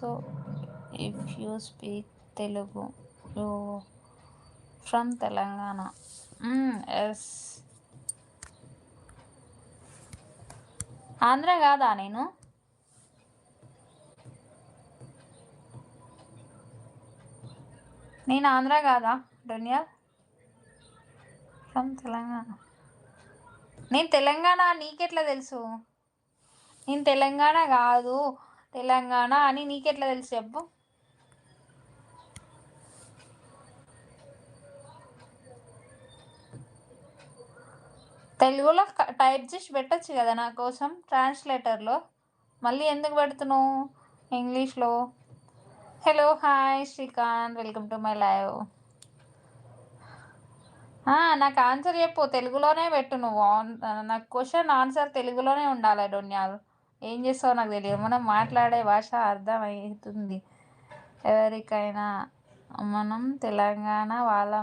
So if you speak Telugu you from Telangana. Yes. Andhra కాదా నేను? ఆంధ్ర కాదా డునియా? ఫ్రమ్ తెలంగాణ. నేను తెలంగాణ నీకెట్లా తెలుసు? నేను తెలంగాణ కాదు, తెలంగాణ అని నీకెట్లా తెలుసు చెప్పు? తెలుగులో టైప్ చేసి పెట్టచ్చు కదా నా కోసం ట్రాన్స్లేటర్లో. మళ్ళీ ఎందుకు పెడుతున్నావు ఇంగ్లీష్లో? Hello, hi Srikanth, welcome to my live. నాకు ఆన్సర్ చెప్పు, తెలుగులోనే పెట్టు నువ్వు. నాకు క్వశ్చన్ ఆన్సర్ తెలుగులోనే ఉండాలి డొన్యాల్. ఏం చేస్తావు నాకు తెలియదు, మనం మాట్లాడే భాష అర్థమవుతుంది ఎవరికైనా. మనం తెలంగాణ వాళ్ళ